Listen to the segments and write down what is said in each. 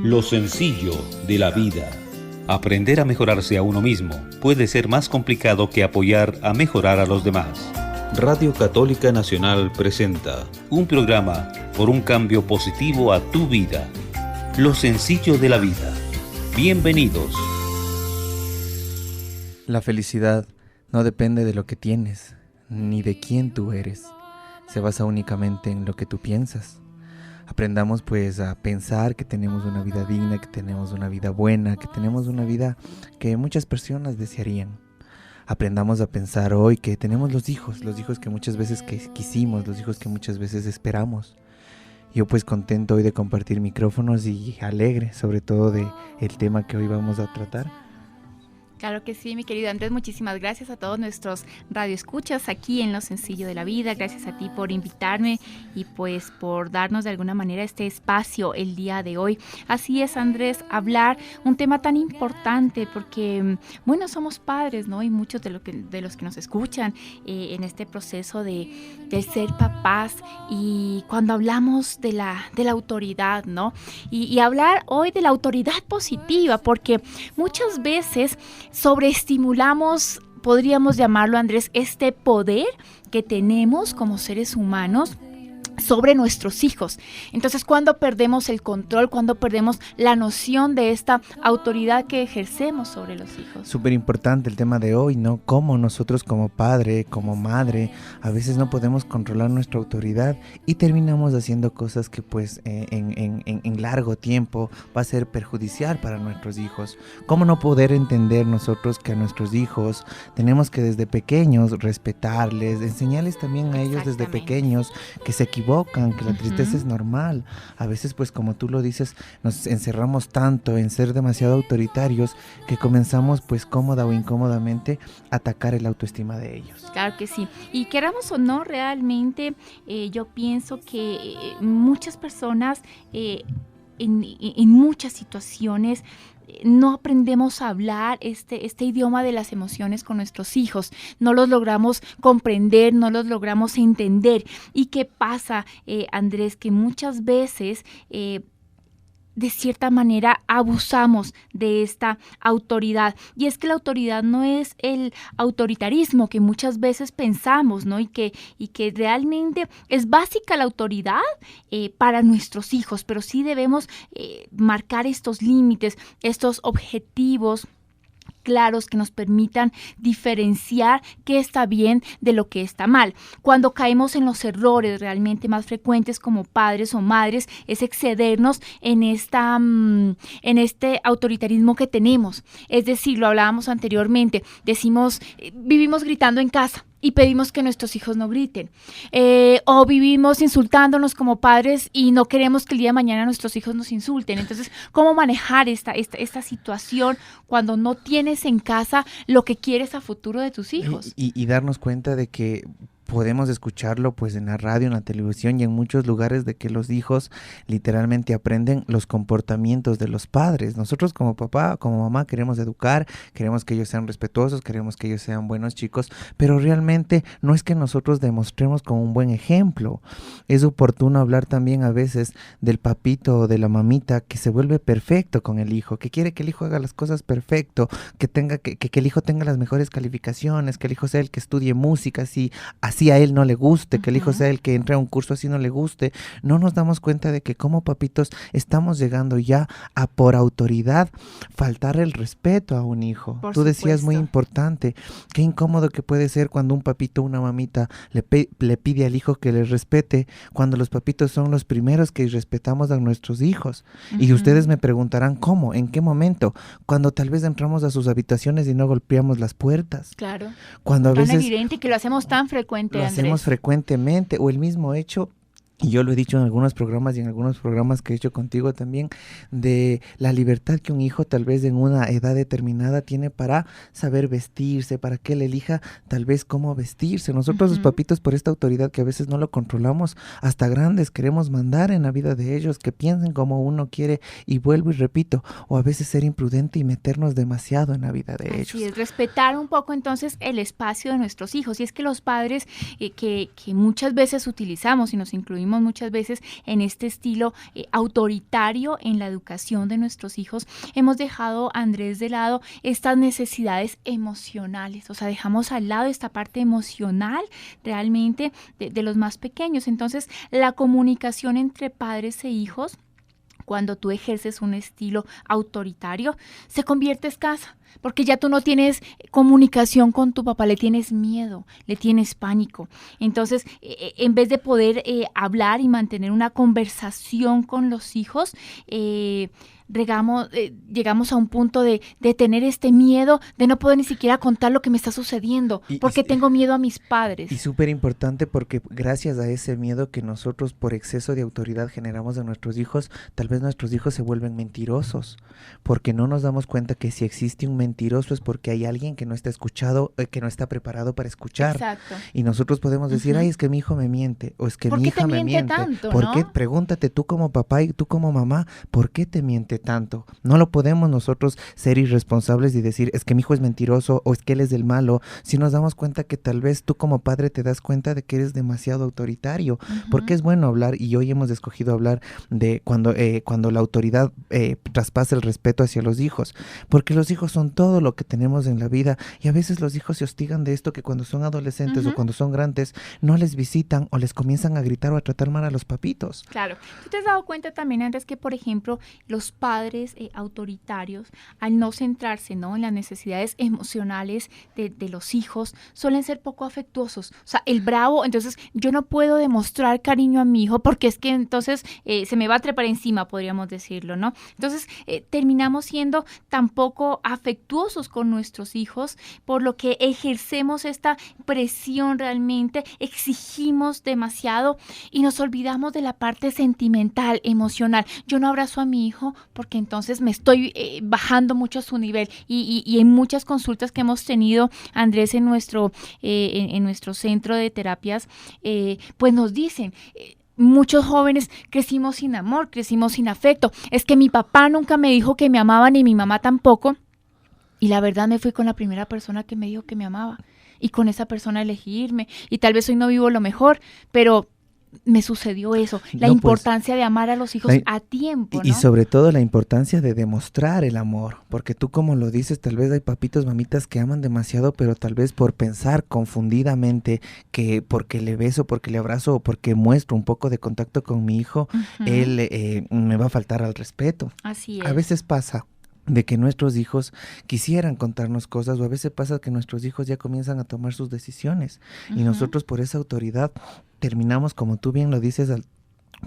Lo sencillo de la vida. Aprender a mejorarse a uno mismo puede ser más complicado que apoyar a mejorar a los demás. Radio Católica Nacional presenta un programa por un cambio positivo a tu vida. Lo sencillo de la vida. Bienvenidos. La felicidad no depende de lo que tienes, ni de quién tú eres. Se basa únicamente en lo que tú piensas. Aprendamos pues a pensar que tenemos una vida digna, que tenemos una vida buena, que tenemos una vida que muchas personas desearían. Aprendamos a pensar hoy que tenemos los hijos que muchas veces quisimos, los hijos que muchas veces esperamos. Yo pues contento hoy de compartir micrófonos y alegre sobre todo de el tema que hoy vamos a tratar. Claro que sí, mi querido Andrés, muchísimas gracias a todos nuestros radioescuchas aquí en Lo Sencillo de la Vida. Gracias a ti por invitarme y pues por darnos de alguna manera este espacio el día de hoy. Así es, Andrés, hablar un tema tan importante porque, bueno, somos padres, ¿no? Y muchos de los que nos escuchan en este proceso de ser papás, y cuando hablamos de la autoridad, ¿no? Y hablar hoy de la autoridad positiva, porque muchas veces sobreestimulamos, podríamos llamarlo, Andrés, este poder que tenemos como seres humanos sobre nuestros hijos. Entonces, cuando perdemos el control, cuando perdemos la noción de esta autoridad que ejercemos sobre los hijos. Súper importante el tema de hoy, ¿no? Cómo nosotros como padre, como madre, a veces no podemos controlar nuestra autoridad y terminamos haciendo cosas que pues en largo tiempo va a ser perjudicial para nuestros hijos. ¿Cómo no poder entender nosotros que a nuestros hijos tenemos que desde pequeños respetarles, enseñarles también a ellos desde pequeños que se equivocan, que la tristeza es normal? A veces pues como tú lo dices, nos encerramos tanto en ser demasiado autoritarios que comenzamos pues cómoda o incómodamente a atacar el autoestima de ellos. Claro que sí, y queramos o no, realmente yo pienso que muchas personas en muchas situaciones no aprendemos a hablar este idioma de las emociones con nuestros hijos, no los logramos comprender, no los logramos entender. ¿Y qué pasa, Andrés? Que muchas veces de cierta manera abusamos de esta autoridad, y es que la autoridad no es el autoritarismo que muchas veces pensamos, ¿no? Y que realmente es básica la autoridad para nuestros hijos, pero sí debemos marcar estos límites, estos objetivos claros que nos permitan diferenciar qué está bien de lo que está mal. Cuando caemos en los errores realmente más frecuentes como padres o madres es excedernos en este autoritarismo que tenemos. Es decir, lo hablábamos anteriormente, decimos, vivimos gritando en casa y pedimos que nuestros hijos no griten, o vivimos insultándonos como padres y no queremos que el día de mañana nuestros hijos nos insulten. Entonces, ¿cómo manejar esta situación cuando no tienes en casa lo que quieres a futuro de tus hijos? Y darnos cuenta de que podemos escucharlo pues en la radio, en la televisión y en muchos lugares, de que los hijos literalmente aprenden los comportamientos de los padres. Nosotros como papá, como mamá queremos educar, queremos que ellos sean respetuosos, queremos que ellos sean buenos chicos, pero realmente no es que nosotros demostremos con un buen ejemplo. Es oportuno hablar también a veces del papito o de la mamita que se vuelve perfecto con el hijo, que quiere que el hijo haga las cosas perfecto, que el hijo tenga las mejores calificaciones, que el hijo sea el que estudie música, así a él no le guste, que el hijo sea el que entre a un curso así no le guste. No nos damos cuenta de que como papitos estamos llegando ya a, por autoridad, faltar el respeto a un hijo. Tú decías muy importante, qué incómodo que puede ser cuando un papito o una mamita le pide al hijo que le respete, cuando los papitos son los primeros que respetamos a nuestros hijos. Y ustedes me preguntarán, ¿cómo? ¿En qué momento? Cuando tal vez entramos a sus habitaciones y no golpeamos las puertas. Claro. Cuando a veces tan evidente que lo hacemos tan frecuente, lo Andrés. hacemos frecuentemente, o el mismo hecho y yo lo he dicho en algunos programas y en algunos programas que he hecho contigo también, de la libertad que un hijo tal vez en una edad determinada tiene para saber vestirse, para que él elija tal vez cómo vestirse. Nosotros los papitos, por esta autoridad que a veces no lo controlamos, hasta grandes queremos mandar en la vida de ellos, que piensen como uno quiere, y vuelvo y repito, o a veces ser imprudente y meternos demasiado en la vida de ellos. Así es, respetar un poco entonces el espacio de nuestros hijos. Y es que los padres que muchas veces utilizamos y nos incluimos incurrimos muchas veces en este estilo autoritario en la educación de nuestros hijos, hemos dejado, Andrés, de lado estas necesidades emocionales, o sea, dejamos al lado esta parte emocional realmente de los más pequeños. Entonces, la comunicación entre padres e hijos, cuando tú ejerces un estilo autoritario, se convierte escasa, porque ya tú no tienes comunicación con tu papá, le tienes miedo, le tienes pánico. Entonces, en vez de poder hablar y mantener una conversación con los hijos, llegamos a un punto de tener este miedo de no poder ni siquiera contar lo que me está sucediendo, porque tengo miedo a mis padres. Y súper importante, porque gracias a ese miedo que nosotros por exceso de autoridad generamos en nuestros hijos, tal vez nuestros hijos se vuelven mentirosos, porque no nos damos cuenta que si existe un mentiroso es porque hay alguien que no está escuchado, que no está preparado para escuchar. Exacto. Y nosotros podemos decir, ay, es que mi hijo me miente, o es que mi hija me miente. Tanto, ¿Por ¿no? qué? Pregúntate tú como papá y tú como mamá, ¿por qué te miente tanto? No lo podemos nosotros ser irresponsables y decir, es que mi hijo es mentiroso o es que él es del malo, si nos damos cuenta que tal vez tú como padre te das cuenta de que eres demasiado autoritario, porque es bueno hablar, y hoy hemos escogido hablar de cuando la autoridad traspasa el respeto hacia los hijos, porque los hijos son todo lo que tenemos en la vida, y a veces los hijos se hostigan de esto, que cuando son adolescentes o cuando son grandes no les visitan o les comienzan a gritar o a tratar mal a los papitos. Claro. ¿Tú te has dado cuenta también antes que, por ejemplo, los padres autoritarios, al no centrarse, ¿no?, en las necesidades emocionales de los hijos, suelen ser poco afectuosos? O sea, el bravo, entonces yo no puedo demostrar cariño a mi hijo porque es que entonces se me va a trepar encima, podríamos decirlo, ¿no? Entonces terminamos siendo tan poco afectuosos con nuestros hijos, por lo que ejercemos esta presión realmente, exigimos demasiado y nos olvidamos de la parte sentimental, emocional. Yo no abrazo a mi hijo porque entonces me estoy bajando mucho a su nivel, y en muchas consultas que hemos tenido, Andrés, en nuestro centro de terapias, pues nos dicen, muchos jóvenes crecimos sin amor, crecimos sin afecto, es que mi papá nunca me dijo que me amaba, ni mi mamá tampoco, y la verdad me fui con la primera persona que me dijo que me amaba, y con esa persona elegí irme, y tal vez hoy no vivo lo mejor, pero me sucedió eso, la importancia de amar a los hijos a tiempo, ¿no? Y sobre todo la importancia de demostrar el amor, porque tú, como lo dices, tal vez hay papitos, mamitas que aman demasiado, pero tal vez por pensar confundidamente que porque le beso, porque le abrazo o porque muestro un poco de contacto con mi hijo, él me va a faltar al respeto. Así es. A veces pasa de que nuestros hijos quisieran contarnos cosas, o a veces pasa que nuestros hijos ya comienzan a tomar sus decisiones, y nosotros por esa autoridad terminamos, como tú bien lo dices al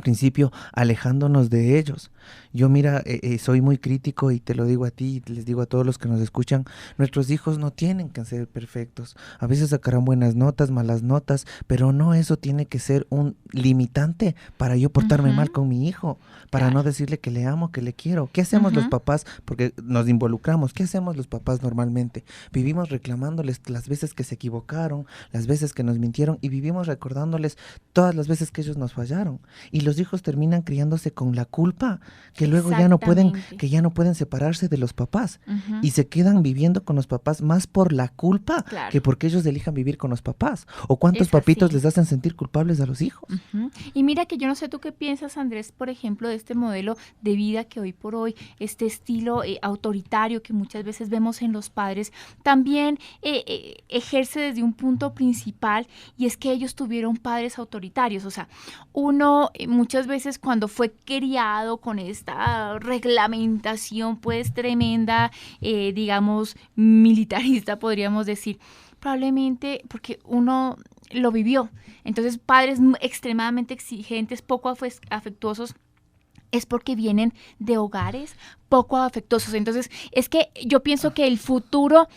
principio, alejándonos de ellos. Yo, mira, soy muy crítico y te lo digo a ti y les digo a todos los que nos escuchan, nuestros hijos no tienen que ser perfectos. A veces sacarán buenas notas, malas notas, pero no eso tiene que ser un limitante para yo portarme mal con mi hijo, para no decirle que le amo, que le quiero. ¿Qué hacemos los papás? Porque nos involucramos. ¿Qué hacemos los papás normalmente? Vivimos reclamándoles las veces que se equivocaron, las veces que nos mintieron, y vivimos recordándoles todas las veces que ellos nos fallaron. Y los hijos terminan criándose con la culpa, que luego ya no pueden separarse de los papás, y se quedan viviendo con los papás más por la culpa que porque ellos elijan vivir con los papás. ¿O cuántos papitos les hacen sentir culpables a los hijos? Y mira que yo no sé tú qué piensas, Andrés, por ejemplo, de este modelo de vida que hoy por hoy, este estilo autoritario que muchas veces vemos en los padres, también ejerce desde un punto principal, y es que ellos tuvieron padres autoritarios. O sea, uno muchas veces cuando fue criado con esta reglamentación pues tremenda, digamos militarista, podríamos decir, probablemente porque uno lo vivió. Entonces, padres extremadamente exigentes, poco afectuosos, es porque vienen de hogares poco afectuosos. Entonces, es que yo pienso que el futuro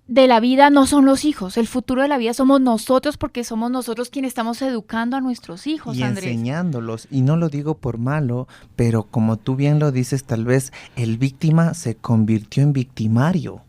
de la vida no son los hijos, el futuro de la vida somos nosotros, porque somos nosotros quienes estamos educando a nuestros hijos, y Andrés. Enseñándolos, y no lo digo por malo, pero como tú bien lo dices, tal vez el víctima se convirtió en victimario.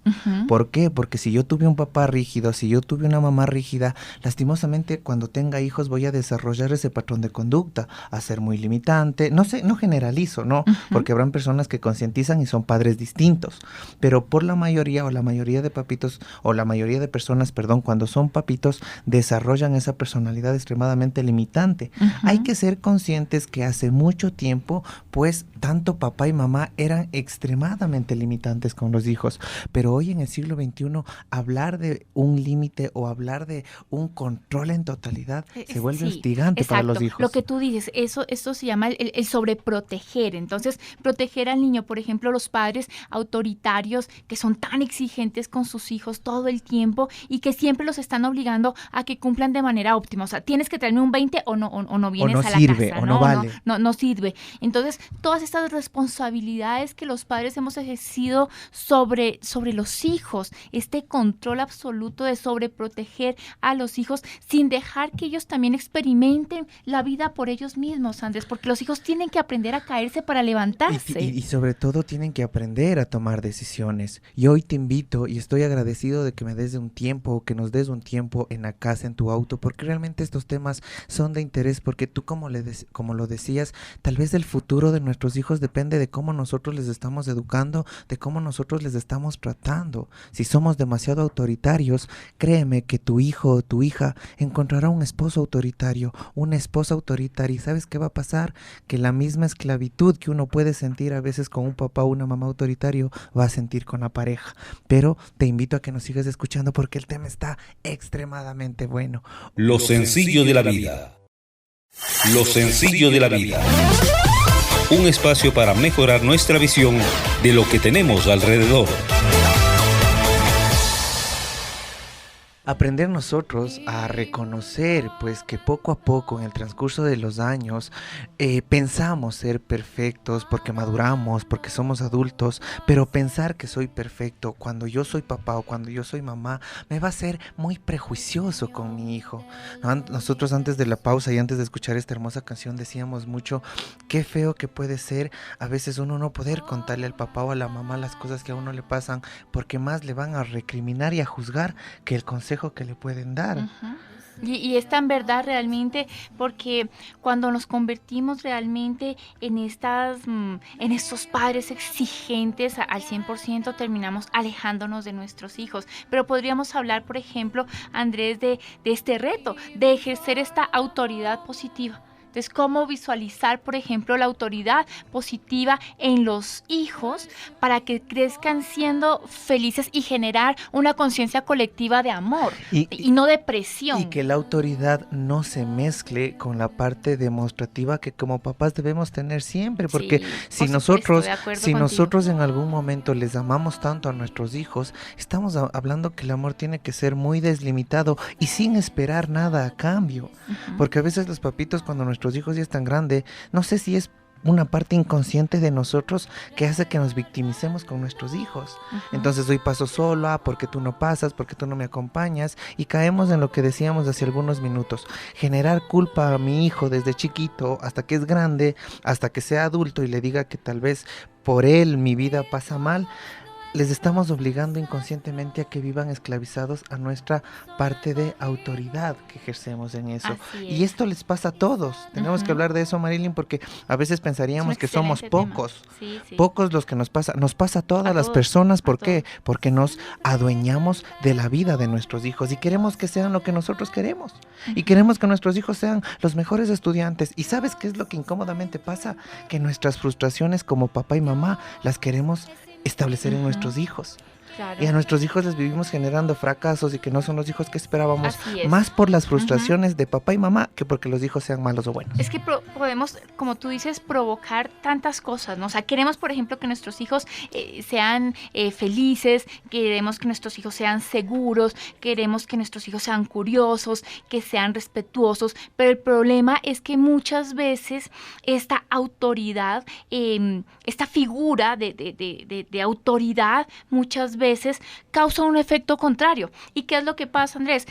¿Por qué? Porque si yo tuve un papá rígido, si yo tuve una mamá rígida, lastimosamente cuando tenga hijos voy a desarrollar ese patrón de conducta, a ser muy limitante. No sé, no generalizo, ¿no? Porque habrán personas que concientizan y son padres distintos, pero por la mayoría o la mayoría de papitos o la mayoría de personas, perdón, cuando son papitos, desarrollan esa personalidad extremadamente limitante. Hay que ser conscientes que hace mucho tiempo, pues, tanto papá y mamá eran extremadamente limitantes con los hijos, pero hoy en el siglo XXI, hablar de un límite o hablar de un control en totalidad se vuelve hostigante para los hijos. Lo que tú dices, esto se llama el sobreproteger. Entonces, proteger al niño, por ejemplo, los padres autoritarios que son tan exigentes con sus hijos todo el tiempo y que siempre los están obligando a que cumplan de manera óptima. O sea, tienes que traerme un 20 o no vienes a la sirve, casa. O no vale. No sirve. Entonces, todas estas responsabilidades que los padres hemos ejercido sobre los hijos, este control absoluto de sobreproteger a los hijos sin dejar que ellos también experimenten la vida por ellos mismos, Andrés, porque los hijos tienen que aprender a caerse para levantarse. Y sobre todo tienen que aprender a tomar decisiones. Y hoy te invito y estoy agradecido de que me des un tiempo, que nos des un tiempo en la casa, en tu auto, porque realmente estos temas son de interés, porque tú como lo decías, tal vez el futuro de nuestros hijos depende de cómo nosotros les estamos educando, de cómo nosotros les estamos tratando. Si somos demasiado autoritarios, créeme que tu hijo o tu hija encontrará un esposo autoritario, una esposa autoritaria, y ¿sabes qué va a pasar? Que la misma esclavitud que uno puede sentir a veces con un papá o una mamá autoritario va a sentir con la pareja. Pero te invito a que nos sigas escuchando porque el tema está extremadamente bueno. Lo sencillo de la vida. Lo sencillo de la vida. Un espacio para mejorar nuestra visión de lo que tenemos alrededor. Aprender nosotros a reconocer pues que poco a poco en el transcurso de los años pensamos ser perfectos porque maduramos, porque somos adultos, pero pensar que soy perfecto cuando yo soy papá o cuando yo soy mamá me va a hacer muy prejuicioso con mi hijo. Nosotros antes de la pausa y antes de escuchar esta hermosa canción decíamos mucho qué feo que puede ser a veces uno no poder contarle al papá o a la mamá las cosas que a uno le pasan porque más le van a recriminar y a juzgar que el consejo que le pueden dar. Y es tan verdad realmente porque cuando nos convertimos realmente en estos padres exigentes al 100% terminamos alejándonos de nuestros hijos. Pero podríamos hablar, por ejemplo, Andrés, de este reto, de ejercer esta autoridad positiva. Entonces, ¿cómo visualizar, por ejemplo, la autoridad positiva en los hijos para que crezcan siendo felices y generar una conciencia colectiva de amor y no de presión? Y que la autoridad no se mezcle con la parte demostrativa que como papás debemos tener siempre, porque si nosotros en algún momento les amamos tanto a nuestros hijos, estamos hablando que el amor tiene que ser muy deslimitado y sin esperar nada a cambio, porque a veces los papitos cuando nuestros hijos ya están grandes, no sé si es una parte inconsciente de nosotros que hace que nos victimicemos con nuestros hijos. Entonces hoy paso sola, porque tú no pasas, porque tú no me acompañas, y caemos en lo que decíamos hace algunos minutos, generar culpa a mi hijo desde chiquito hasta que es grande, hasta que sea adulto y le diga que tal vez por él mi vida pasa mal. Les estamos obligando inconscientemente a que vivan esclavizados a nuestra parte de autoridad que ejercemos en eso. Y esto les pasa a todos. Tenemos que hablar de eso, Marilyn, porque a veces pensaríamos que somos pocos. Pocos los que nos pasa. Nos pasa a todas las personas. ¿Por qué? Porque nos adueñamos de la vida de nuestros hijos y queremos que sean lo que nosotros queremos. Y queremos que nuestros hijos sean los mejores estudiantes. ¿Y sabes qué es lo que incómodamente pasa? Que nuestras frustraciones como papá y mamá las queremos establecer en nuestros hijos. Claro. Y a nuestros hijos les vivimos generando fracasos y que no son los hijos que esperábamos, más por las frustraciones de papá y mamá que porque los hijos sean malos o buenos. Es que podemos, como tú dices, provocar tantas cosas, ¿no? O sea, queremos, por ejemplo, que nuestros hijos sean felices, queremos que nuestros hijos sean seguros, queremos que nuestros hijos sean curiosos, que sean respetuosos, pero el problema es que muchas veces esta autoridad, esta figura de autoridad, muchas veces causa un efecto contrario. ¿Y qué es lo que pasa, Andrés?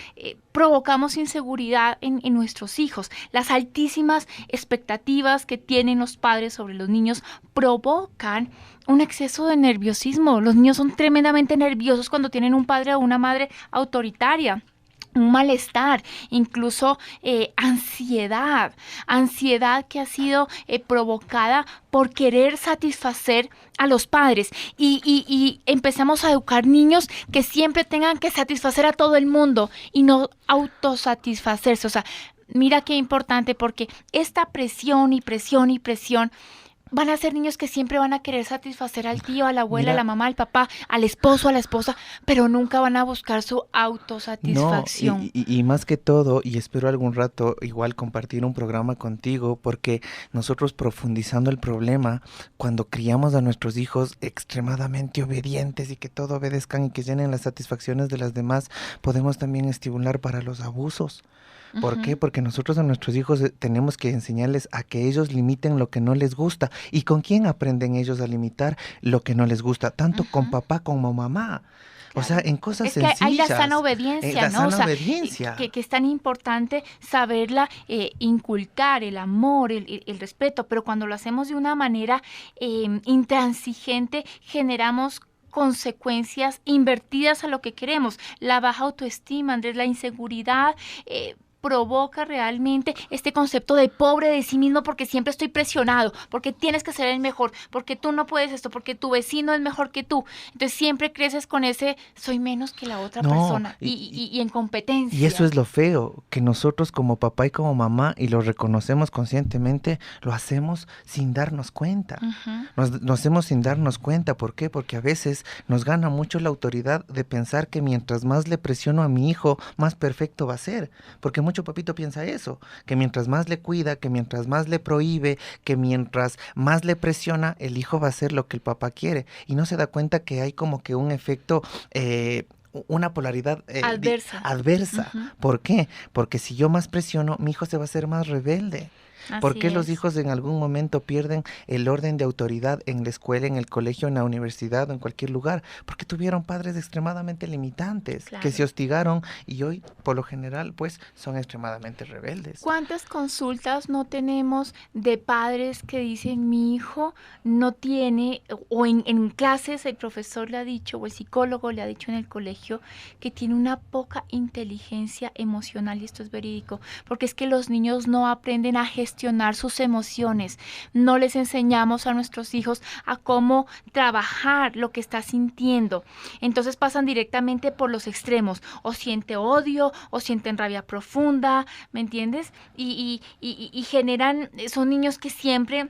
Provocamos inseguridad en nuestros hijos. Las altísimas expectativas que tienen los padres sobre los niños provocan un exceso de nerviosismo. Los niños son tremendamente nerviosos cuando tienen un padre o una madre autoritaria. un malestar, incluso ansiedad que ha sido provocada por querer satisfacer a los padres y empezamos a educar niños que siempre tengan que satisfacer a todo el mundo y no autosatisfacerse. O sea, mira qué importante, porque esta presión y presión y presión van a ser niños que siempre van a querer satisfacer al tío, a la abuela, a la mamá, al papá, al esposo, a la esposa, pero nunca van a buscar su autosatisfacción. No, y más que todo, y espero algún rato igual compartir un programa contigo, porque nosotros, profundizando el problema, cuando criamos a nuestros hijos extremadamente obedientes y que todo obedezcan y que llenen las satisfacciones de las demás, podemos también estimular para los abusos. ¿Por qué? Porque nosotros a nuestros hijos tenemos que enseñarles a que ellos limiten lo que no les gusta. ¿Y con quién aprenden ellos a limitar lo que no les gusta? Tanto con papá como mamá. Claro. O sea, en cosas sencillas. Hay la sana obediencia, ¿no? Obediencia. Que es tan importante saberla inculcar, el amor, el respeto, pero cuando lo hacemos de una manera intransigente, generamos consecuencias invertidas a lo que queremos. La baja autoestima, Andrés, la inseguridad, provoca realmente este concepto de pobre de sí mismo, porque siempre estoy presionado, porque tienes que ser el mejor, porque tú no puedes esto, porque tu vecino es mejor que tú. Entonces siempre creces con ese soy menos que la otra persona y en competencia. Y eso es lo feo, que nosotros como papá y como mamá, y lo reconocemos conscientemente, lo hacemos sin darnos cuenta. Nos hacemos sin darnos cuenta. ¿Por qué? Porque a veces nos gana mucho la autoridad de pensar que mientras más le presiono a mi hijo, más perfecto va a ser. Porque mucho papito piensa eso, que mientras más le cuida, que mientras más le prohíbe, que mientras más le presiona, el hijo va a hacer lo que el papá quiere. Y no se da cuenta que hay como que un efecto, una polaridad adversa. ¿Por qué? Porque si yo más presiono, mi hijo se va a hacer más rebelde. ¿Por qué los hijos en algún momento pierden el orden de autoridad en la escuela, en el colegio, en la universidad o en cualquier lugar? Porque tuvieron padres extremadamente limitantes, que se hostigaron y hoy, por lo general, pues son extremadamente rebeldes. ¿Cuántas consultas no tenemos de padres que dicen mi hijo no tiene, o en clases el profesor le ha dicho, o el psicólogo le ha dicho en el colegio, que tiene una poca inteligencia emocional? Y esto es verídico, porque es que los niños no aprenden a gestionar sus emociones, no les enseñamos a nuestros hijos a cómo trabajar lo que está sintiendo, entonces pasan directamente por los extremos, o siente odio, o sienten rabia profunda, ¿me entiendes? Y generan, son niños que siempre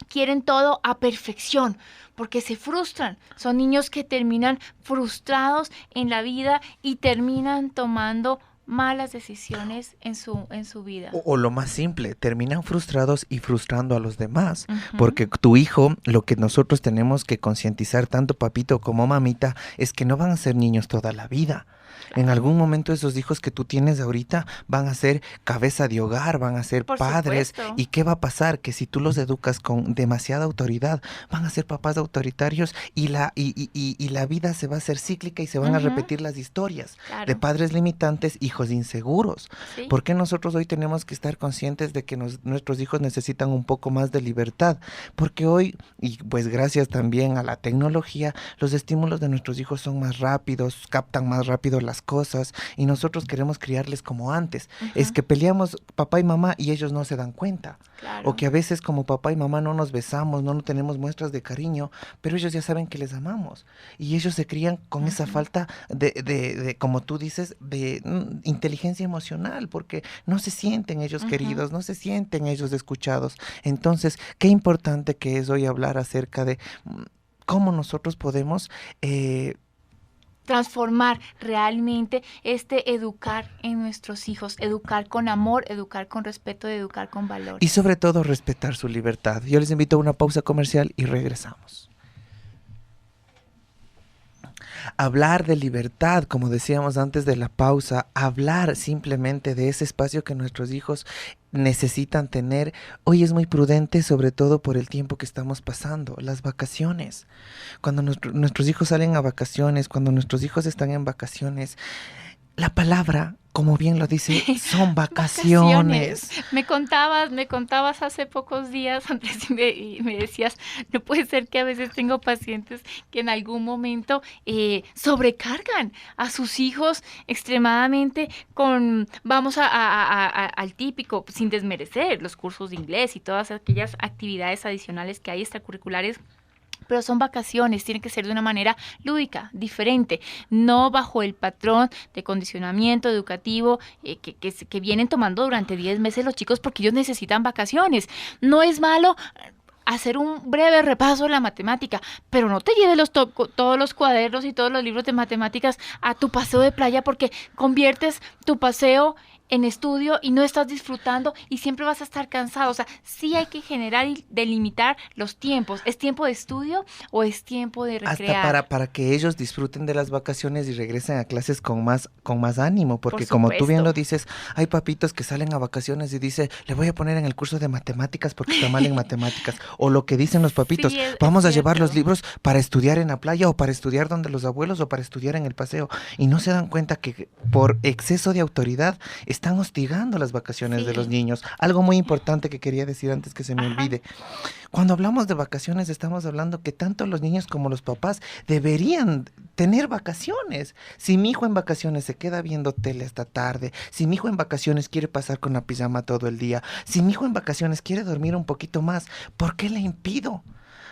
quieren todo a perfección, porque se frustran, son niños que terminan frustrados en la vida y terminan tomando malas decisiones en su vida. O lo más simple, terminan frustrados y frustrando a los demás, porque tu hijo, lo que nosotros tenemos que concientizar, tanto papito como mamita, es que no van a ser niños toda la vida. En algún momento esos hijos que tú tienes ahorita van a ser cabeza de hogar, van a ser padres. Supuesto. ¿Y qué va a pasar? Que si tú los educas con demasiada autoridad, van a ser papás autoritarios y la vida se va a hacer cíclica y se van a repetir las historias de padres limitantes, hijos inseguros. ¿Sí? ¿Por qué nosotros hoy tenemos que estar conscientes de que nuestros hijos necesitan un poco más de libertad? Porque hoy, y pues gracias también a la tecnología, los estímulos de nuestros hijos son más rápidos, captan más rápido las cosas y nosotros queremos criarles como antes. Es que peleamos papá y mamá y ellos no se dan cuenta. Claro. O que a veces como papá y mamá no nos besamos, no tenemos muestras de cariño, pero ellos ya saben que les amamos. Y ellos se crían con esa falta de, como tú dices, de inteligencia emocional, porque no se sienten ellos queridos, no se sienten ellos escuchados. Entonces, qué importante que es hoy hablar acerca de cómo nosotros podemos transformar realmente educar en nuestros hijos, educar con amor, educar con respeto, educar con valor. Y sobre todo respetar su libertad. Yo les invito a una pausa comercial y regresamos. Hablar de libertad, como decíamos antes de la pausa, hablar simplemente de ese espacio que nuestros hijos necesitan tener, hoy es muy prudente, sobre todo por el tiempo que estamos pasando, las vacaciones. Cuando nuestros hijos salen a vacaciones, cuando nuestros hijos están en vacaciones, la palabra, como bien lo dice, son vacaciones. Me contabas hace pocos días, Andrés, y me decías, no puede ser que a veces tengo pacientes que en algún momento sobrecargan a sus hijos extremadamente con, vamos al típico, sin desmerecer los cursos de inglés y todas aquellas actividades adicionales que hay extracurriculares. Pero son vacaciones, tiene que ser de una manera lúdica, diferente, no bajo el patrón de condicionamiento educativo que vienen tomando durante 10 meses los chicos porque ellos necesitan vacaciones. No es malo hacer un breve repaso de la matemática, pero no te lleves todos los cuadernos y todos los libros de matemáticas a tu paseo de playa porque conviertes tu paseo en estudio y no estás disfrutando y siempre vas a estar cansado. O sea, sí hay que generar y delimitar los tiempos. ¿Es tiempo de estudio o es tiempo de recrear? Hasta para que ellos disfruten de las vacaciones y regresen a clases con más ánimo, porque como tú bien lo dices, hay papitos que salen a vacaciones y dicen, le voy a poner en el curso de matemáticas porque está mal en matemáticas. O lo que dicen los papitos, vamos a llevar los libros para estudiar en la playa o para estudiar donde los abuelos o para estudiar en el paseo. Y no se dan cuenta que por exceso de autoridad están hostigando las vacaciones de los niños. Algo muy importante que quería decir antes que se me olvide. Cuando hablamos de vacaciones estamos hablando que tanto los niños como los papás deberían tener vacaciones. Si mi hijo en vacaciones se queda viendo tele hasta tarde, si mi hijo en vacaciones quiere pasar con la pijama todo el día, si mi hijo en vacaciones quiere dormir un poquito más, ¿por qué le impido?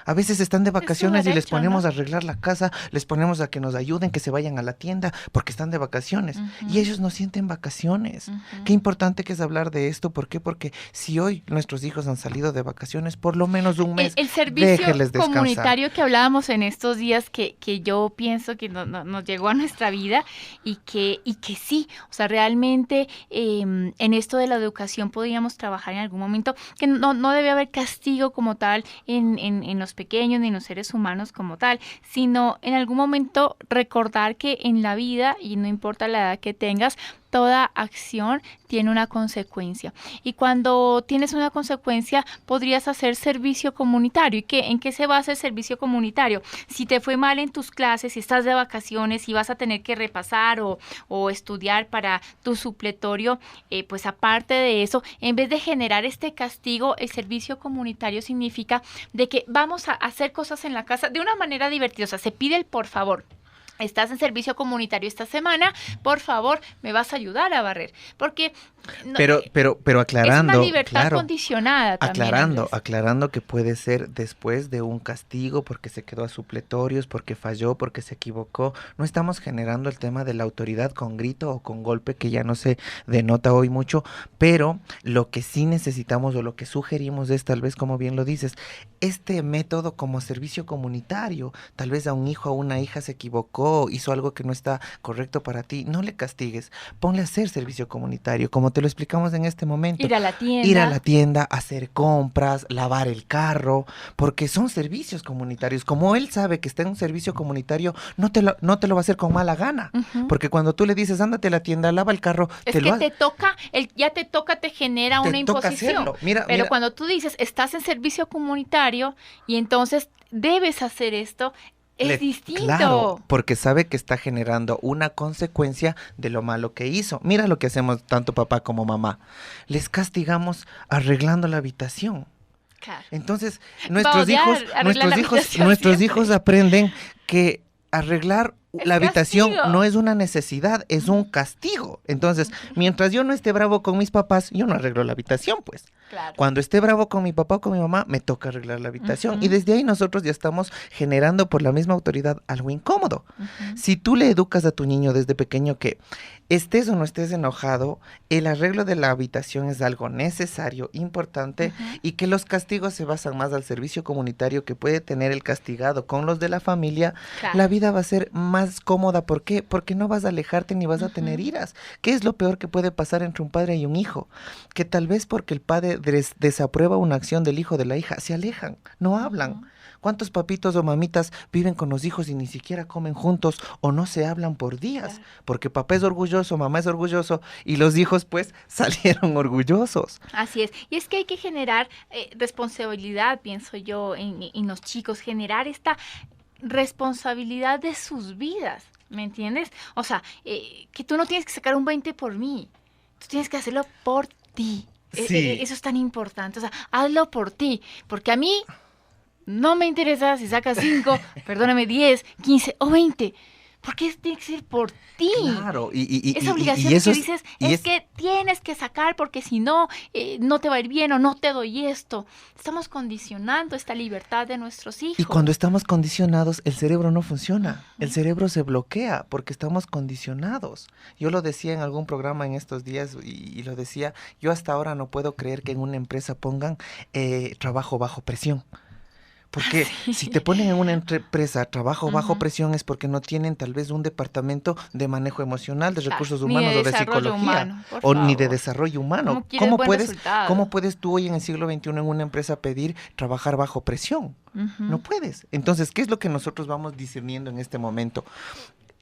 A veces están de vacaciones y les ponemos a arreglar la casa, les ponemos a que nos ayuden, que se vayan a la tienda, porque están de vacaciones. Y ellos no sienten vacaciones. Qué importante que es hablar de esto. ¿Por qué? Porque si hoy nuestros hijos han salido de vacaciones, por lo menos un mes, el servicio comunitario que hablábamos en estos días, que yo pienso que nos llegó a nuestra vida y que sí, o sea, realmente en esto de la educación podríamos trabajar en algún momento, que no debe haber castigo como tal en los pequeños ni en los seres humanos como tal, sino en algún momento recordar que en la vida, y no importa la edad que tengas, toda acción tiene una consecuencia. Y cuando tienes una consecuencia, podrías hacer servicio comunitario. ¿Y en qué se basa el servicio comunitario? Si te fue mal en tus clases, si estás de vacaciones, si vas a tener que repasar o estudiar para tu supletorio, pues aparte de eso, en vez de generar este castigo, el servicio comunitario significa de que vamos a hacer cosas en la casa de una manera divertida. O sea, se pide el por favor. Estás en servicio comunitario esta semana, por favor, me vas a ayudar a barrer, porque pero aclarando, es una libertad condicionada también, aclarando que puede ser después de un castigo porque se quedó a supletorios, porque falló, porque se equivocó. No estamos generando el tema de la autoridad con grito o con golpe, que ya no se denota hoy mucho, pero lo que sí necesitamos o lo que sugerimos es, tal vez como bien lo dices, este método como servicio comunitario. Tal vez a un hijo o una hija se equivocó, hizo algo que no está correcto para ti, no le castigues, ponle a hacer servicio comunitario, como te lo explicamos en este momento. Ir a la tienda, hacer compras, lavar el carro, porque son servicios comunitarios. Como él sabe que está en un servicio comunitario, no te lo va a hacer con mala gana, porque cuando tú le dices, ándate a la tienda, lava el carro, te genera una imposición. Pero cuando tú dices, estás en servicio comunitario y entonces debes hacer esto, es distinto. Claro, porque sabe que está generando una consecuencia de lo malo que hizo. Mira lo que hacemos tanto papá como mamá. Les castigamos arreglando la habitación. Claro. Entonces, nuestros hijos aprenden que arreglar la habitación no es una necesidad, es un castigo. Entonces, mientras yo no esté bravo con mis papás, yo no arreglo la habitación, pues. Claro. Cuando esté bravo con mi papá o con mi mamá, me toca arreglar la habitación. Y desde ahí nosotros ya estamos generando por la misma autoridad algo incómodo. Si tú le educas a tu niño desde pequeño que estés o no estés enojado, el arreglo de la habitación es algo necesario, importante, y que los castigos se basan más al servicio comunitario que puede tener el castigado con los de la familia, la vida va a ser más cómoda. ¿Por qué? Porque no vas a alejarte ni vas a tener iras. ¿Qué es lo peor que puede pasar entre un padre y un hijo? Que tal vez porque el padre desaprueba una acción del hijo o de la hija, se alejan, no hablan. ¿Cuántos papitos o mamitas viven con los hijos y ni siquiera comen juntos o no se hablan por días? Porque papá es orgulloso, mamá es orgulloso y los hijos pues salieron orgullosos. Así es. Y es que hay que generar responsabilidad, pienso yo, en los chicos, generar esta responsabilidad de sus vidas. ¿Me entiendes? O sea, que tú no tienes que sacar un 20 por mí. Tú tienes que hacerlo por ti. Sí. Eso es tan importante. O sea, hazlo por ti. Porque a mí no me interesa si sacas 5, perdóname, 10, 15 o 20. Porque tiene que ser por ti. Claro, Esa obligación que dices que tienes que sacar porque si no, no te va a ir bien o no te doy esto. Estamos condicionando esta libertad de nuestros hijos. Y cuando estamos condicionados, el cerebro no funciona. El cerebro se bloquea porque estamos condicionados. Yo lo decía en algún programa en estos días y lo decía, yo hasta ahora no puedo creer que en una empresa pongan trabajo bajo presión. Porque si te ponen en una empresa trabajo bajo presión es porque no tienen tal vez un departamento de manejo emocional, de recursos humanos o de psicología humano, ni de desarrollo humano. ¿Cómo puedes tú hoy en el siglo XXI en una empresa pedir trabajar bajo presión? No puedes. Entonces, ¿qué es lo que nosotros vamos discerniendo en este momento?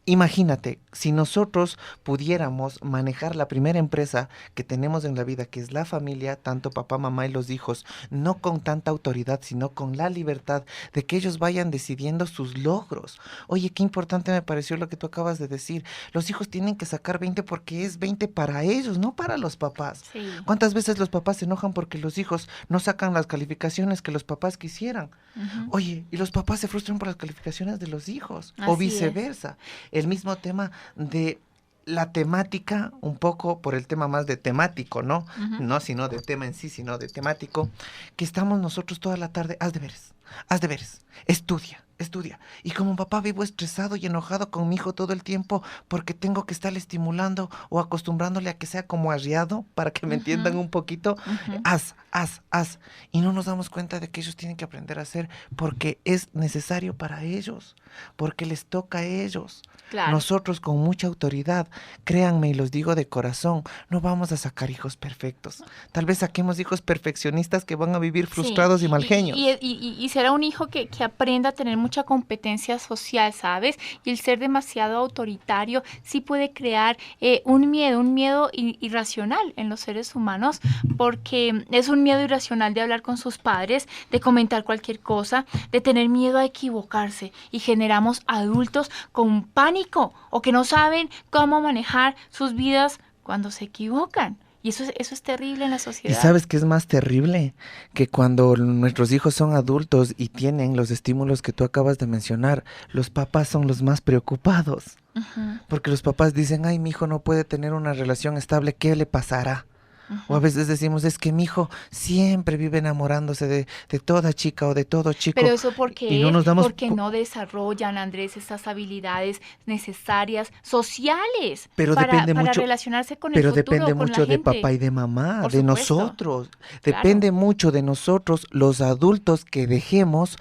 Imagínate, si nosotros pudiéramos manejar la primera empresa que tenemos en la vida, que es la familia, tanto papá, mamá y los hijos, no con tanta autoridad, sino con la libertad de que ellos vayan decidiendo sus logros. Oye, qué importante me pareció lo que tú acabas de decir. Los hijos tienen que sacar 20 porque es 20 para ellos, no para los papás. Sí. ¿Cuántas veces los papás se enojan porque los hijos no sacan las calificaciones que los papás quisieran? Oye, y los papás se frustran por las calificaciones de los hijos, o viceversa. El mismo tema de la temática, un poco por el tema más de temático, ¿no? No sino de tema en sí, sino de temático, que estamos nosotros toda la tarde, haz deberes, estudia. Y como papá vivo estresado y enojado con mi hijo todo el tiempo porque tengo que estarle estimulando o acostumbrándole a que sea como arriado para que me entiendan un poquito. Haz. Y no nos damos cuenta de que ellos tienen que aprender a hacer porque es necesario para ellos, porque les toca a ellos. Claro. Nosotros con mucha autoridad, créanme y los digo de corazón, no vamos a sacar hijos perfectos. Tal vez saquemos hijos perfeccionistas que van a vivir frustrados y malgeños. Y será un hijo que aprenda a tener mucha competencia social, ¿sabes? Y el ser demasiado autoritario sí puede crear un miedo irracional en los seres humanos, porque es un miedo irracional de hablar con sus padres, de comentar cualquier cosa, de tener miedo a equivocarse, y generamos adultos con pánico o que no saben cómo manejar sus vidas cuando se equivocan. Y eso es terrible en la sociedad. ¿Y sabes qué es más terrible? Que cuando nuestros hijos son adultos y tienen los estímulos que tú acabas de mencionar, los papás son los más preocupados. Porque los papás dicen, ay, mi hijo no puede tener una relación estable, ¿qué le pasará? O a veces decimos, es que mi hijo siempre vive enamorándose de toda chica o de todo chico. Pero eso porque no desarrollan, Andrés, esas habilidades necesarias sociales para relacionarse con el futuro, depende mucho de papá y de mamá, de nosotros. Depende mucho de nosotros, los adultos, que dejemos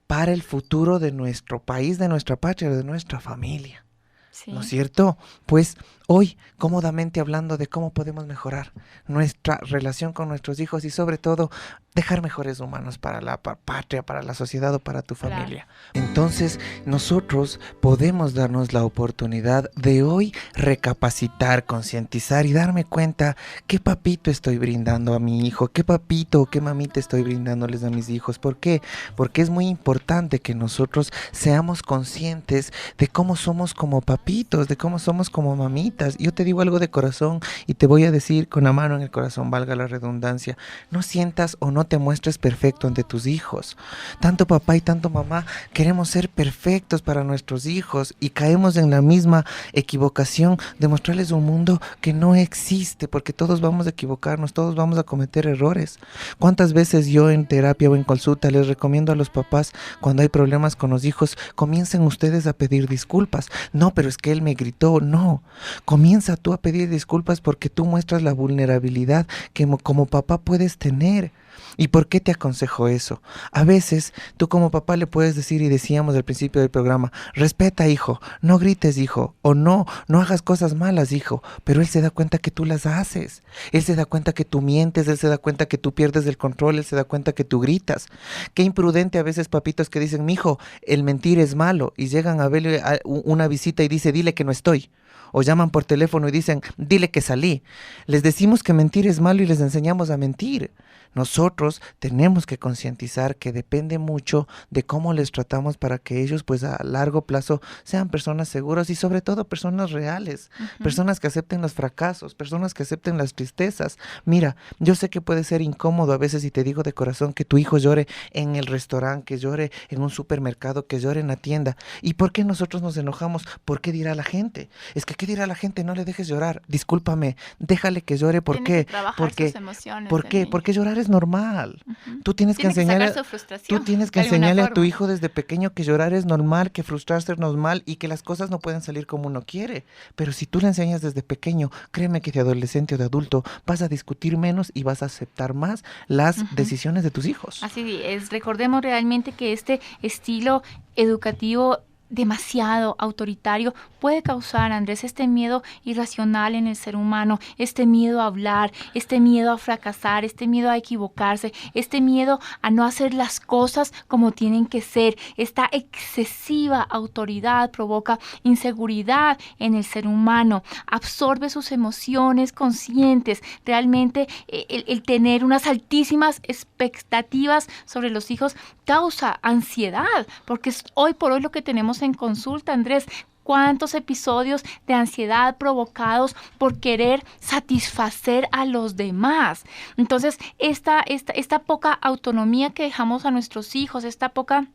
para el futuro de nuestro país, de nuestra patria, de nuestra familia. Sí. ¿No es cierto? Pues hoy, cómodamente hablando de cómo podemos mejorar nuestra relación con nuestros hijos y sobre todo dejar mejores humanos para la patria, para la sociedad o para tu familia. Claro. Entonces, nosotros podemos darnos la oportunidad de hoy recapacitar, concientizar y darme cuenta qué papito estoy brindando a mi hijo, qué papito o qué mamita estoy brindándoles a mis hijos. ¿Por qué? Porque es muy importante que nosotros seamos conscientes de cómo somos como papitos, de cómo somos como mamitas. Yo te digo algo de corazón y te voy a decir con la mano en el corazón, valga la redundancia, no sientas o no te muestres perfecto ante tus hijos. Tanto papá y tanto mamá queremos ser perfectos para nuestros hijos y caemos en la misma equivocación de mostrarles un mundo que no existe, porque todos vamos a equivocarnos, todos vamos a cometer errores. ¿Cuántas veces yo en terapia o en consulta les recomiendo a los papás, cuando hay problemas con los hijos, comiencen ustedes a pedir disculpas? No, pero es que él me gritó. No, comienza tú a pedir disculpas porque tú muestras la vulnerabilidad que como papá puedes tener. ¿Y por qué te aconsejo eso? A veces tú como papá le puedes decir, y decíamos al principio del programa, respeta, hijo, no grites, hijo, o no hagas cosas malas, hijo, pero él se da cuenta que tú las haces, él se da cuenta que tú mientes, él se da cuenta que tú pierdes el control, él se da cuenta que tú gritas. Qué imprudente a veces papitos que dicen, mijo, el mentir es malo, y llegan a verle una visita y dice, dile que no estoy. O llaman por teléfono y dicen, dile que salí. Les decimos que mentir es malo y les enseñamos a mentir. Nosotros tenemos que concientizar que depende mucho de cómo les tratamos para que ellos pues a largo plazo sean personas seguras y sobre todo personas reales, personas que acepten los fracasos, personas que acepten las tristezas. Mira, yo sé que puede ser incómodo a veces y te digo de corazón que tu hijo llore en el restaurante, que llore en un supermercado, que llore en la tienda. ¿Y por qué nosotros nos enojamos? ¿Por qué dirá la gente? Es que ¿qué dirá la gente? No le dejes llorar. Discúlpame, déjale que llore. ¿Por Tiene qué? que trabajar Porque sus emociones ¿por el qué? niño. Porque llorar es normal. Tú tienes que Tiene que enseñarle, sacar su frustración tú tienes que de alguna enseñarle a tu forma. hijo desde pequeño que llorar es normal, que frustrarse es normal y que las cosas no pueden salir como uno quiere. Pero si tú le enseñas desde pequeño, créeme que de adolescente o de adulto vas a discutir menos y vas a aceptar más las decisiones de tus hijos. Así es, recordemos realmente que este estilo educativo demasiado autoritario puede causar, Andrés, este miedo irracional en el ser humano, este miedo a hablar, este miedo a fracasar, este miedo a equivocarse, este miedo a no hacer las cosas como tienen que ser. Esta excesiva autoridad provoca inseguridad en el ser humano, absorbe sus emociones conscientes. Realmente el tener unas altísimas expectativas sobre los hijos causa ansiedad, porque es hoy por hoy lo que tenemos en consulta, Andrés. ¿Cuántos episodios de ansiedad provocados por querer satisfacer a los demás? Entonces, esta poca autonomía que dejamos a nuestros hijos, esta poca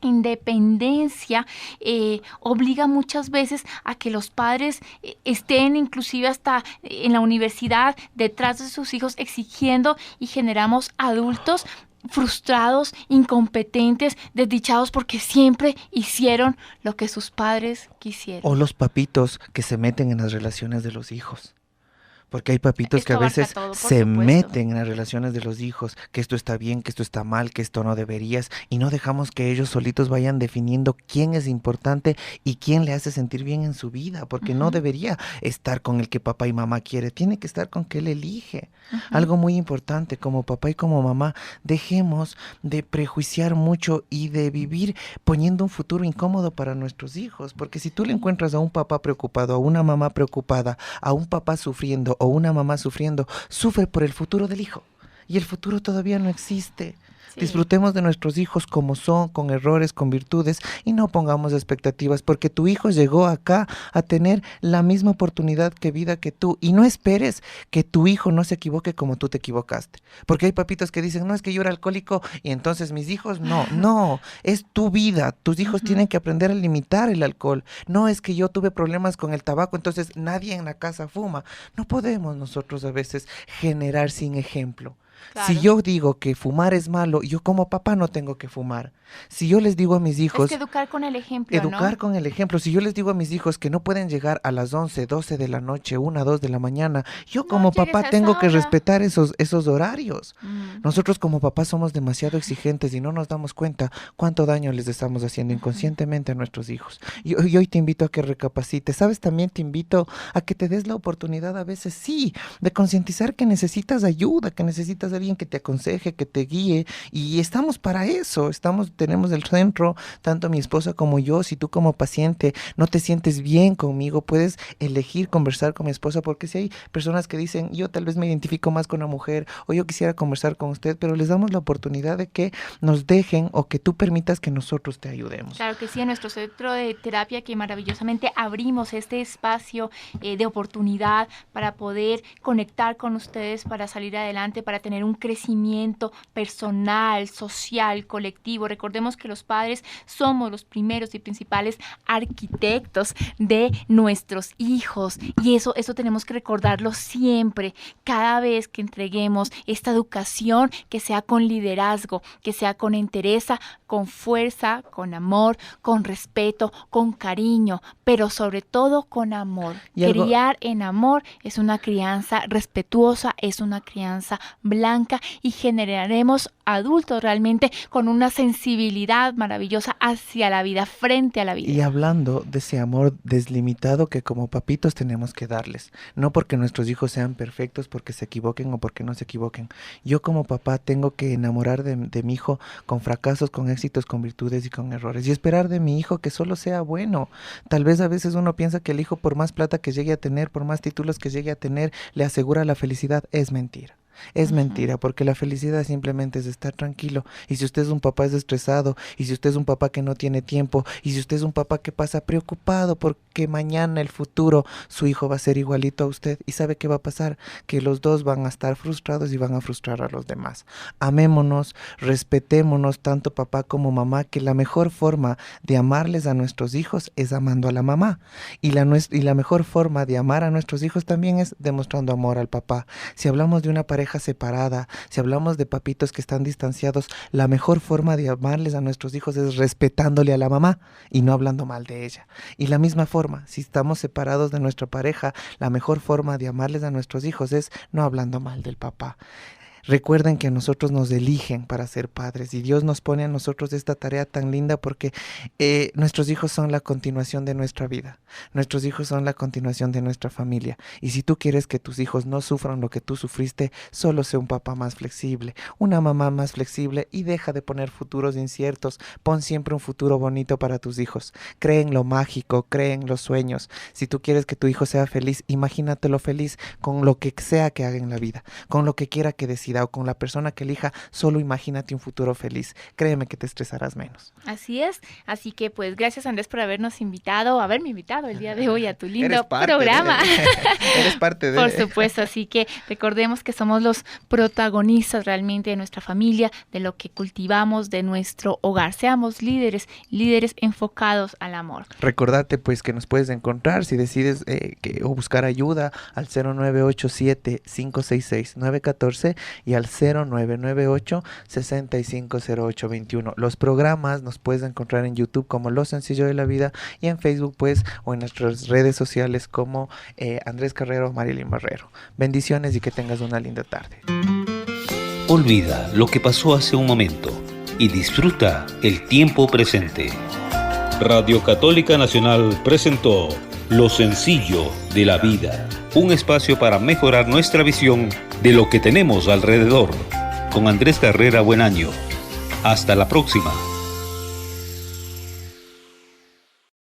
independencia obliga muchas veces a que los padres estén inclusive hasta en la universidad detrás de sus hijos exigiendo, y generamos adultos frustrados, incompetentes, desdichados porque siempre hicieron lo que sus padres quisieron. O los papitos que se meten en las relaciones de los hijos. Porque hay papitos Esto que a abarca veces todo, por se supuesto. meten en las relaciones de los hijos, que esto está bien, que esto está mal, que esto no deberías, y no dejamos que ellos solitos vayan definiendo quién es importante y quién le hace sentir bien en su vida, porque no debería estar con el que papá y mamá quiere, tiene que estar con que él elige. Algo muy importante, como papá y como mamá, dejemos de prejuiciar mucho y de vivir poniendo un futuro incómodo para nuestros hijos, porque si tú le encuentras a un papá preocupado, a una mamá preocupada, a un papá sufriendo o una mamá sufriendo, sufre por el futuro del hijo. Y el futuro todavía no existe. Sí. Disfrutemos de nuestros hijos como son, con errores, con virtudes, y no pongamos expectativas, porque tu hijo llegó acá a tener la misma oportunidad que vida que tú, y no esperes que tu hijo no se equivoque como tú te equivocaste, porque hay papitos que dicen, no, es que yo era alcohólico y entonces mis hijos, no, es tu vida, tus hijos tienen que aprender a limitar el alcohol, no es que yo tuve problemas con el tabaco, entonces nadie en la casa fuma. No podemos nosotros a veces generar sin ejemplo. Claro. Si yo digo que fumar es malo, yo como papá no tengo que fumar. Si yo les digo a mis hijos... Es que educar con el ejemplo, Educar ¿no? con el ejemplo. Si yo les digo a mis hijos que no pueden llegar a las 11, 12 de la noche, 1, 2 de la mañana, yo No como llegues a papá esa tengo que hora. respetar esos horarios. Nosotros como papás somos demasiado exigentes y no nos damos cuenta cuánto daño les estamos haciendo inconscientemente a nuestros hijos. Y hoy te invito a que recapacites. ¿Sabes? También te invito a que te des la oportunidad a veces, sí, de concientizar que necesitas ayuda, que necesitas a alguien que te aconseje, que te guíe. Y estamos para eso. Tenemos el centro, tanto mi esposa como yo. Si tú como paciente no te sientes bien conmigo, puedes elegir conversar con mi esposa, porque si hay personas que dicen, yo tal vez me identifico más con una mujer, o yo quisiera conversar con usted, pero les damos la oportunidad de que nos dejen o que tú permitas que nosotros te ayudemos. Claro que sí, en nuestro centro de terapia, que maravillosamente abrimos este espacio de oportunidad para poder conectar con ustedes, para salir adelante, para tener un crecimiento personal, social, colectivo. Recordemos que los padres somos los primeros y principales arquitectos de nuestros hijos, y eso tenemos que recordarlo siempre, cada vez que entreguemos esta educación, que sea con liderazgo, que sea con entereza, con fuerza, con amor, con respeto, con cariño, pero sobre todo con amor. Criar en amor es una crianza respetuosa, es una crianza blanca, y generaremos adultos realmente con una sensibilidad maravillosa hacia la vida, frente a la vida. Y hablando de ese amor deslimitado que como papitos tenemos que darles, no porque nuestros hijos sean perfectos, porque se equivoquen o porque no se equivoquen. Yo como papá tengo que enamorar de mi hijo con fracasos, con éxitos, con virtudes y con errores, y esperar de mi hijo que solo sea bueno. Tal vez a veces uno piensa que el hijo, por más plata que llegue a tener, por más títulos que llegue a tener, le asegura la felicidad. Es mentira. Es mentira, porque la felicidad simplemente es estar tranquilo. Y si usted es un papá estresado, y si usted es un papá que no tiene tiempo, y si usted es un papá que pasa preocupado porque mañana, el futuro, su hijo va a ser igualito a usted, y sabe qué va a pasar, que los dos van a estar frustrados y van a frustrar a los demás. Amémonos, respetémonos tanto papá como mamá, que la mejor forma de amarles a nuestros hijos es amando a la mamá. Y la mejor forma de amar a nuestros hijos también es demostrando amor al papá. Si hablamos de una pareja separada, si hablamos de papitos que están distanciados, la mejor forma de amarles a nuestros hijos es respetándole a la mamá y no hablando mal de ella. Y la misma forma, si estamos separados de nuestra pareja, la mejor forma de amarles a nuestros hijos es no hablando mal del papá. Recuerden que a nosotros nos eligen para ser padres y Dios nos pone a nosotros esta tarea tan linda porque nuestros hijos son la continuación de nuestra vida. Nuestros hijos son la continuación de nuestra familia. Y si tú quieres que tus hijos no sufran lo que tú sufriste, solo sé un papá más flexible, una mamá más flexible y deja de poner futuros inciertos. Pon siempre un futuro bonito para tus hijos. Cree en lo mágico, cree en los sueños. Si tú quieres que tu hijo sea feliz, imagínatelo feliz con lo que sea que haga en la vida, con lo que quiera que decida o con la persona que elija, solo imagínate un futuro feliz. Créeme que te estresarás menos. Así es, así que pues gracias Andrés por haberme invitado el día de hoy a tu lindo programa. Eres parte de. Por supuesto, así que recordemos que somos los protagonistas realmente de nuestra familia, de lo que cultivamos, de nuestro hogar. Seamos líderes enfocados al amor. Recordate pues que nos puedes encontrar si decides o buscar ayuda al 0987-566-914 y al 0998-650821. Los programas nos puedes encontrar en YouTube como Lo Sencillo de la Vida y en Facebook pues o en nuestras redes sociales como Andrés Carrero, Marilyn Barrero. Bendiciones y que tengas una linda tarde. Olvida lo que pasó hace un momento y disfruta el tiempo presente. Radio Católica Nacional presentó Lo Sencillo de la Vida, un espacio para mejorar nuestra visión de lo que tenemos alrededor. Con Andrés Carrera Buenaño. Hasta la próxima.